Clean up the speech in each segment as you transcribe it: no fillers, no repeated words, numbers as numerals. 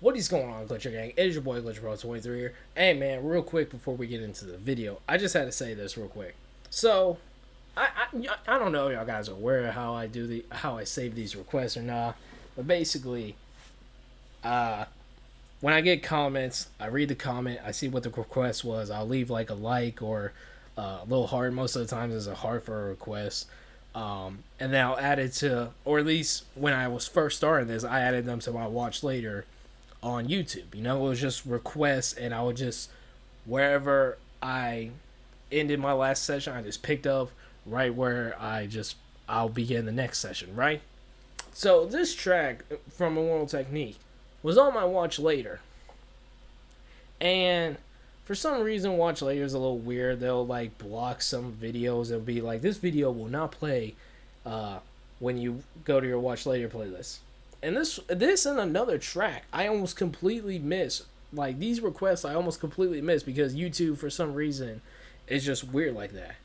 What is going on, Glitcher Gang? It is your boy Glitcher Pro 23 here. Hey man, real quick before we get into the video, I just had to say this real quick. So, I don't know if y'all guys are aware of how I save these requests or not, but basically, when I get comments, I read the comment, I see what the request was, I'll leave like a like or a little heart. Most of the times there's a heart for a request. And then I'll add it to, or at least when I was first starting this, I added them to my watch later on YouTube. You know, it was just requests, and I would just, wherever I ended my last session, I just picked up right where I'll begin the next session, right? So this track from Immortal Technique was on my watch later, and for some reason watch later is a little weird. They'll like block some videos. It'll be like, this video will not play when you go to your watch later playlist. And this and another track I almost completely miss. Like, these requests I almost completely miss because YouTube for some reason is just weird like that.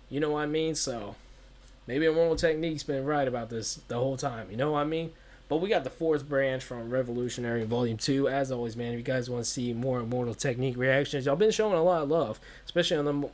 You know what I mean? So maybe Immortal Technique's been right about this the whole time. You know what I mean? But we got the fourth branch from Revolutionary Volume 2. As always, man, if you guys want to see more Immortal Technique reactions, y'all been showing a lot of love, especially on the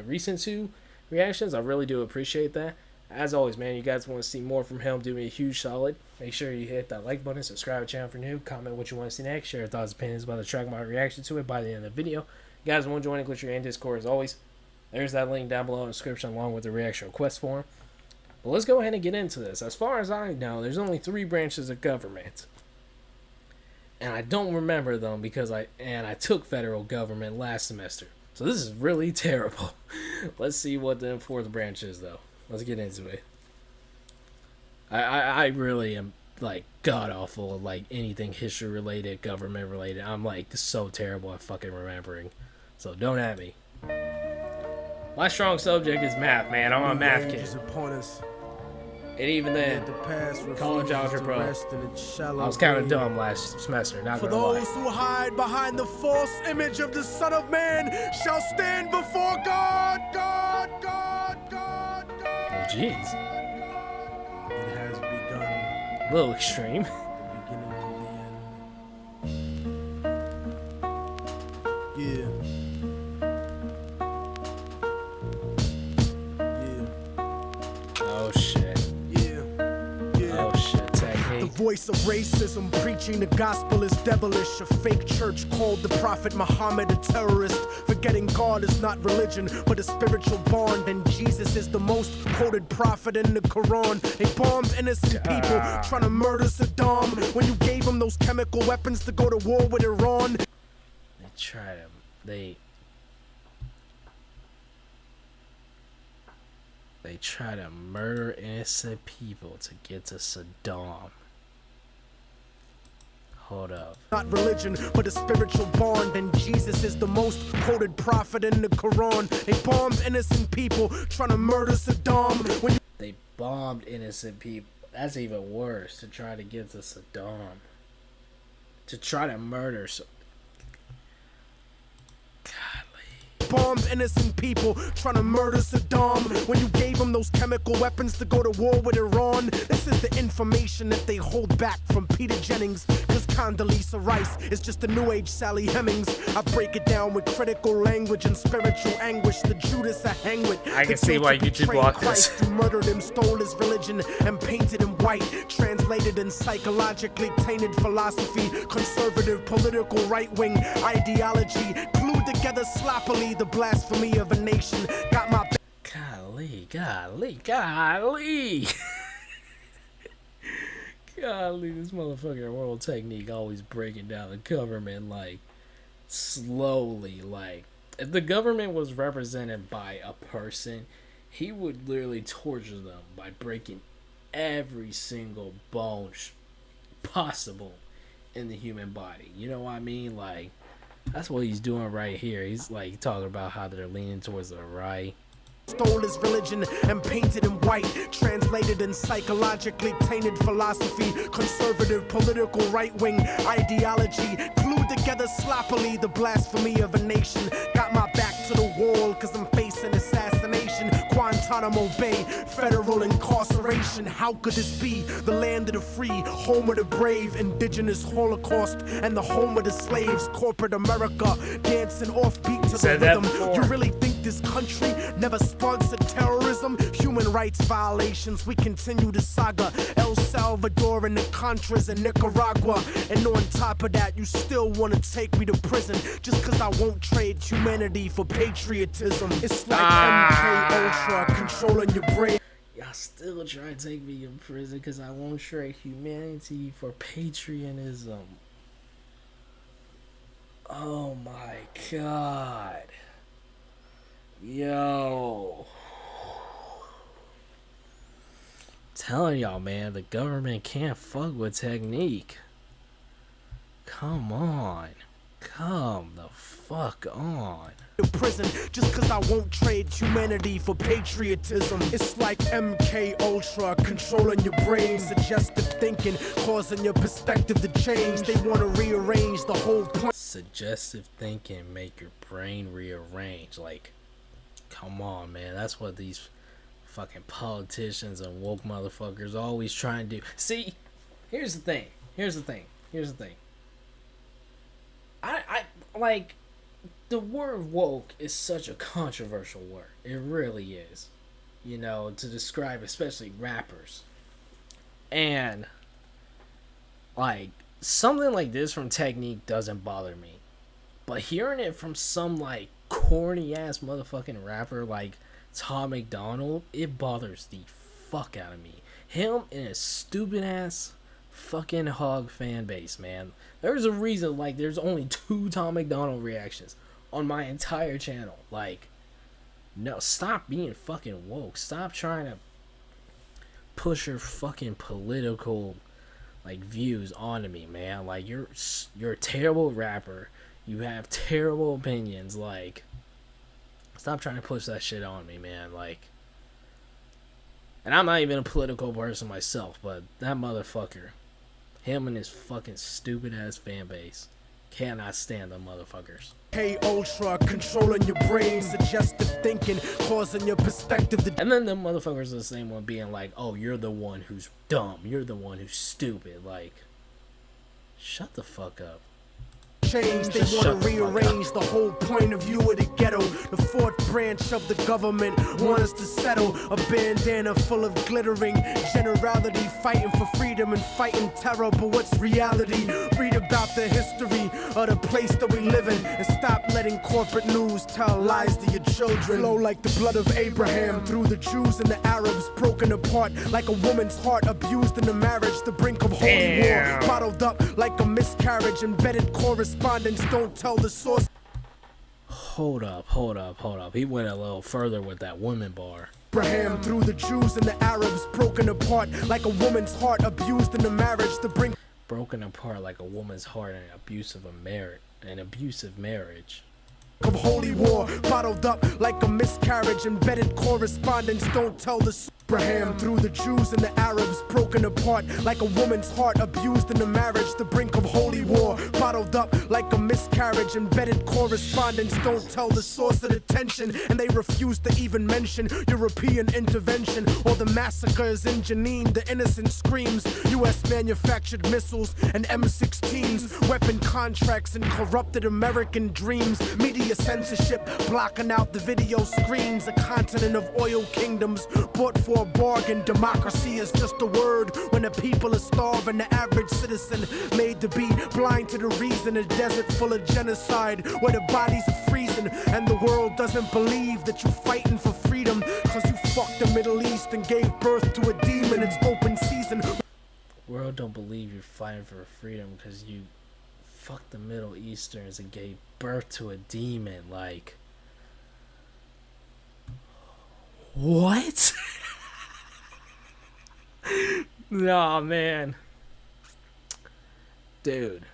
recent 2 reactions. I really do appreciate that. As always, man, you guys want to see more from him, do me a huge solid. Make sure you hit that like button, subscribe to the channel for new, comment what you want to see next, share your thoughts and opinions about the track, my reaction to it by the end of the video. You guys want to join the Glitcher Gang Discord, as always, there's that link down below in the description along with the reaction request form. But let's go ahead and get into this. As far as I know, there's only 3 branches of government. And I don't remember them because I took federal government last semester. So this is really terrible. Let's see what the 4th branch is, though. Let's get into it. I really am like god awful at like anything history related, government related. I'm like so terrible at fucking remembering. So don't at me. My strong subject is math, man. I'm a math kid. And even then, college algebra, I was kind of dumb last semester, not gonna lie. For those who hide behind the false image of the Son of Man shall stand before God. Oh, jeez. It has begun. A little extreme. The beginning of the end. Yeah. Oh, shit. Oh, shit, technique. The voice of racism, preaching the gospel is devilish. A fake church called the Prophet Muhammad a terrorist. Forgetting God is not religion, but a spiritual bond. And Jesus is the most quoted prophet in the Quran. They bombed innocent people, trying to murder Saddam. When you gave them those chemical weapons to go to war with Iran. They try to murder innocent people to get to Saddam. Hold up. Not religion, but a spiritual bond. And Jesus is the most quoted prophet in the Quran. They bombed innocent people, trying to murder Saddam. When They bombed innocent people. That's even worse, to try to get to Saddam. To try to murder bombed innocent people, trying to murder Saddam. When you gave them those chemical weapons to go to war with Iran. This is the information that they hold back from Peter Jennings. Cause Condoleezza Rice is just a new age Sally Hemings. I break it down with critical language and spiritual anguish. The Judas I hang with. I can see why YouTube blocked this. Who murdered him, stole his religion, and painted him white. Translated in psychologically tainted philosophy. Conservative political right-wing ideology. Glued together sloppily. The blasphemy of a nation got my golly. Golly, this motherfucking Immortal Technique always breaking down the government like slowly. Like, if the government was represented by a person, he would literally torture them by breaking every single bone possible in the human body. You know what I mean? Like, that's what he's doing right here. He's like talking about how they're leaning towards the right. Stole his religion and painted him white. Translated in psychologically tainted philosophy. Conservative political right-wing ideology. Glued together sloppily. The blasphemy of a nation got my back to the wall. Cause I'm facing assassination. Quantum Guantanamo Bay, federal incarceration. How could this be? The land of the free, home of the brave, indigenous Holocaust, and the home of the slaves. Corporate America dancing offbeat to the rhythm. You really think this country never sponsored terrorism? Human rights violations, we continue the saga. El Salvador and the Contras in Nicaragua. And on top of that, you still wanna take me to prison just cause I won't trade humanity for patriotism. It's like MK Ultra controlling your brain. Y'all still try to take me in prison because I won't trade humanity for patriotism. Oh my god. Yo. Telling y'all, man, the government can't fuck with technique. Come on. Come the fuck on. Prison just cause I won't trade humanity for patriotism. It's like MK Ultra controlling your brain, suggestive thinking causing your perspective to change. They want to rearrange the whole point. Suggestive thinking make your brain rearrange. Like, come on, man. That's what these fucking politicians and woke motherfuckers always try and do. See, here's the thing. I like, the word woke is such a controversial word. It really is. You know, to describe especially rappers. And, like, something like this from Technique doesn't bother me. But hearing it from some, like, corny-ass motherfucking rapper like Tom McDonald, it bothers the fuck out of me. Him and his stupid-ass fucking hog fan base, man. There's a reason, like, there's only 2 Tom McDonald reactions on my entire channel. Like, no, stop being fucking woke. Stop trying to push your fucking political, like, views onto me, man. Like, you're a terrible rapper. You have terrible opinions. Like, stop trying to push that shit on me, man. Like, and I'm not even a political person myself, but that motherfucker, him and his fucking stupid ass fan base, cannot stand them motherfuckers. Hey, Ultra controlling your brain, suggestive thinking causing your perspective to. And then the motherfuckers are the same one being like, oh, you're the one who's dumb, you're the one who's stupid. Like, shut the fuck up. Change. They want to rearrange the whole point of view of the ghetto. The 4th branch of the government want us to settle. A bandana full of glittering generality, fighting for freedom and fighting terror. But what's reality? Read about the history of the place that we live in, and stop letting corporate news tell lies to your children. Flow like the blood of Abraham through the Jews and the Arabs, broken apart like a woman's heart, abused in the marriage, the brink of holy war, bottled up like a miscarriage, embedded correspondence, don't tell the source. Hold up. He went a little further with that woman bar. Abraham through the Jews and the Arabs, broken apart like a woman's heart, abused in the marriage, the brink. Broken apart like a woman's heart in an abusive marriage. Of holy war, bottled up like a miscarriage, embedded correspondence, don't tell the Abraham through the Jews and the Arabs, broken apart like a woman's heart, abused in the marriage, the brink of holy war, bottled up like a miscarriage, embedded correspondence, don't tell the source of the tension, and they refuse to even mention European intervention or the massacres in Jenin. The innocent screams, US manufactured missiles and M16s, weapon contracts and corrupted American dreams, media censorship blocking out the video screens, a continent of oil kingdoms bought for a bargain. Democracy is just a word when the people are starving. The average citizen made to be blind to the reason. A desert full of genocide where the bodies are freezing, and the world doesn't believe that you're fighting for freedom, cause you fucked the Middle East and gave birth to a demon. It's open season. The world don't believe you're fighting for freedom because you fucked the Middle Easterns and gave birth to a demon. Like, what? Nah, man. Dude.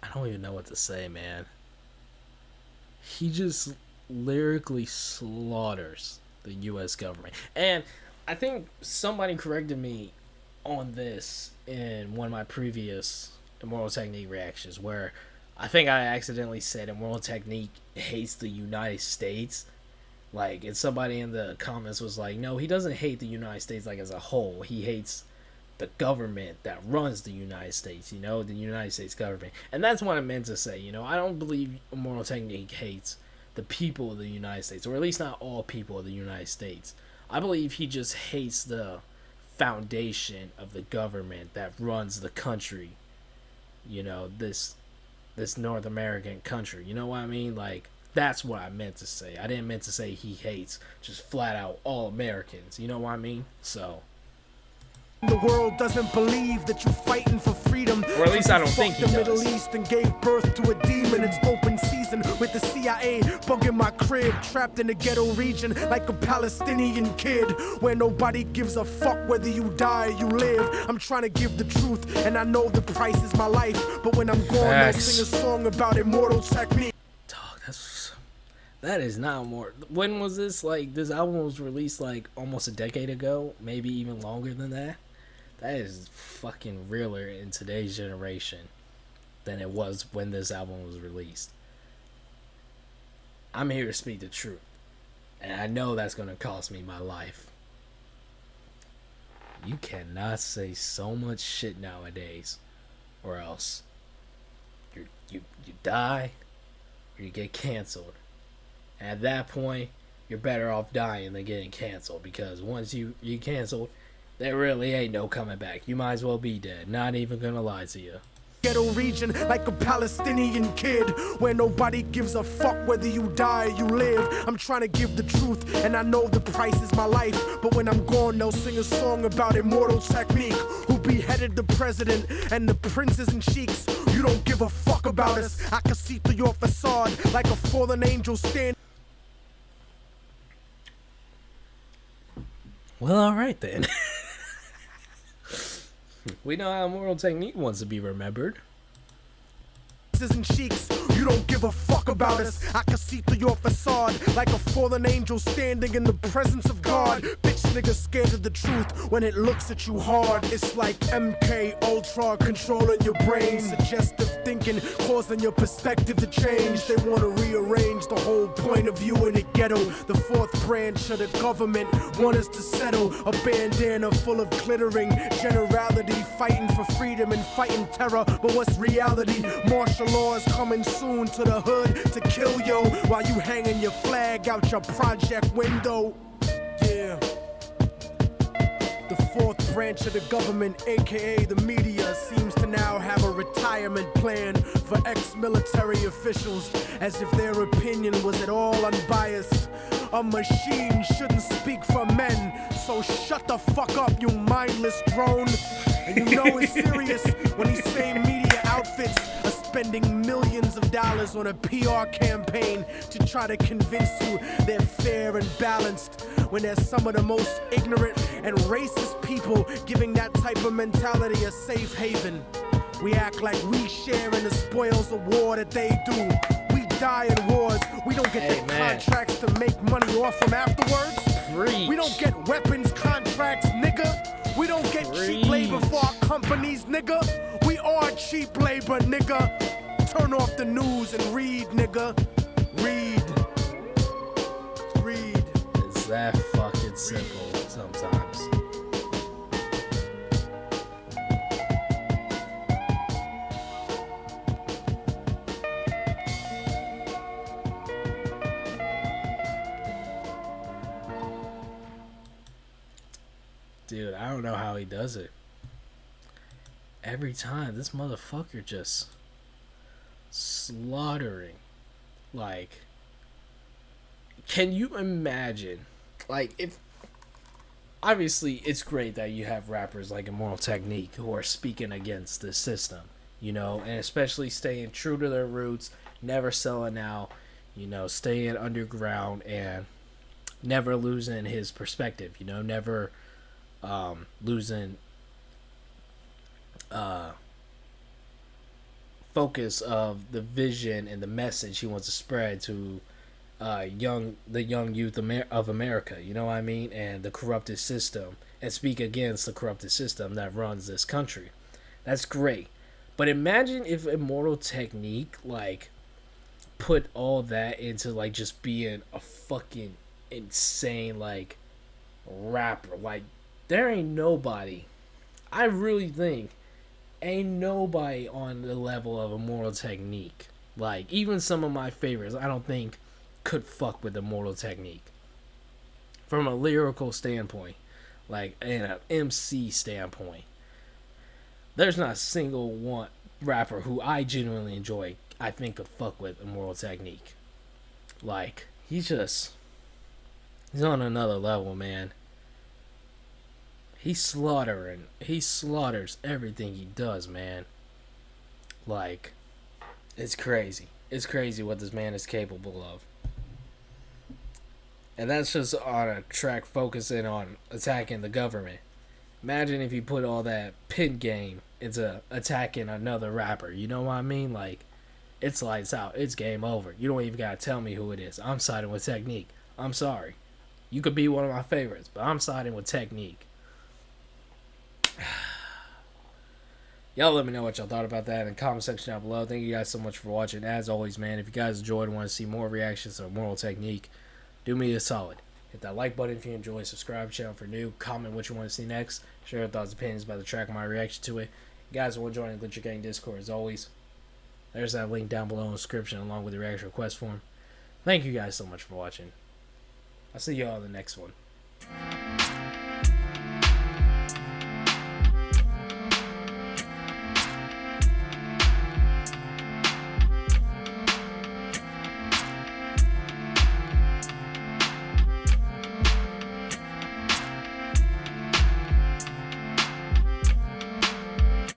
I don't even know what to say, man. He just lyrically slaughters the US government. And I think somebody corrected me on this in one of my previous Immortal Technique reactions, where I think I accidentally said Immortal Technique hates the United States. Like, and somebody in the comments was like, no, he doesn't hate the United States like as a whole. He hates the government that runs the United States, you know, the United States government. And that's what I meant to say, you know. I don't believe Immortal Technique hates the people of the United States, or at least not all people of the United States. I believe he just hates the foundation of the government that runs the country, you know, this North American country. You know what I mean? Like, that's what I meant to say. I didn't meant to say he hates just flat out all Americans. You know what I mean? So, the world doesn't believe that you're fighting for freedom. or at least I don't think he the Middle does. East and gave birth to a demon. It's open season with the CIA bugging my crib, trapped in the ghetto region like a Palestinian kid, where nobody gives a fuck whether you die or you live. I'm trying to give the truth, and I know the price is my life. But when I'm gone, I'll sing a song about Immortal Technique. Dog, that is not more. When was this? Like, this album was released like almost a decade ago, maybe even longer than that. That is fucking realer in today's generation than it was when this album was released. I'm here to speak the truth, and I know that's gonna cost me my life. You cannot say so much shit nowadays, or else you die or you get canceled. And at that point, you're better off dying than getting canceled, because once you canceled, there really ain't no coming back. You might as well be dead. Not even gonna lie to you. Ghetto region like a Palestinian kid, where nobody gives a fuck whether you die or you live. I'm trying to give the truth, and I know the price is my life. But when I'm gone, they'll sing a song about Immortal Technique, who beheaded the president and the princes and sheiks. You don't give a fuck about us. I can see through your facade like a fallen angel stand. Well, alright then. We know how Immortal Technique wants to be remembered. And cheeks, you don't give a fuck about us. I can see through your facade like a fallen angel standing in the presence of God. Bitch nigga scared of the truth when it looks at you hard. It's like MK Ultra controlling your brain, suggestive thinking causing your perspective to change. They want to rearrange the whole point of view in the ghetto. The fourth branch of the government want us to settle. A bandana full of glittering generality, fighting for freedom and fighting terror. But what's reality? Martial laws coming soon to the hood to kill yo, while you hanging your flag out your project window. Yeah. The fourth branch of the government, aka the media, seems to now have a retirement plan for ex-military officials, as if their opinion was at all unbiased. A machine shouldn't speak for men, so shut the fuck up, you mindless drone. And you know it's serious when these same media outfits are spending millions of dollars on a PR campaign to try to convince you they're fair and balanced, when they're some of the most ignorant and racist people giving that type of mentality a safe haven. We act like we share in the spoils of war that they do. We die in wars. We don't get the contracts to make money off them afterwards. Preach. We don't get weapons contracts, nigga. We don't get cheap labor for our companies, nigga. We are cheap labor, nigga. Turn off the news and read, nigga. Read. It's that fucking simple sometimes. Dude, I don't know how he does it. Every time, this motherfucker just slaughtering. Like, can you imagine? Like, if obviously it's great that you have rappers like Immortal Technique who are speaking against the system, you know, and especially staying true to their roots, never selling out, you know, staying underground and never losing his perspective, you know, never losing focus of the vision and the message he wants to spread to the young youth of America, you know what I mean, and the corrupted system, and speak against the corrupted system that runs this country. That's great. But imagine if Immortal Technique like put all that into like just being a fucking insane like rapper. Like there ain't nobody. I really think ain't nobody on the level of Immortal Technique. Like even some of my favorites, I don't think could fuck with Immortal Technique from a lyrical standpoint, like in an MC standpoint. There's not a single one rapper who I genuinely enjoy. I think could fuck with Immortal Technique. Like he's on another level, man. He slaughters everything he does, man. Like it's crazy. It's crazy what this man is capable of. And that's just on a track focusing on attacking the government. Imagine if you put all that pin game into attacking another rapper. You know what I mean? Like, it's lights out. It's game over. You don't even gotta tell me who it is. I'm siding with Technique. I'm sorry. You could be one of my favorites, but I'm siding with Technique. Y'all let me know what y'all thought about that in the comment section down below. Thank you guys so much for watching. As always, man, if you guys enjoyed and want to see more reactions to Immortal Technique, do me a solid. Hit that like button if you enjoy. Subscribe channel for new. Comment what you want to see next. Share your thoughts and opinions about the track and my reaction to it. You guys want to join the Glitcher Gang Discord as always. There's that link down below in the description along with the reaction request form. Thank you guys so much for watching. I'll see y'all in the next one.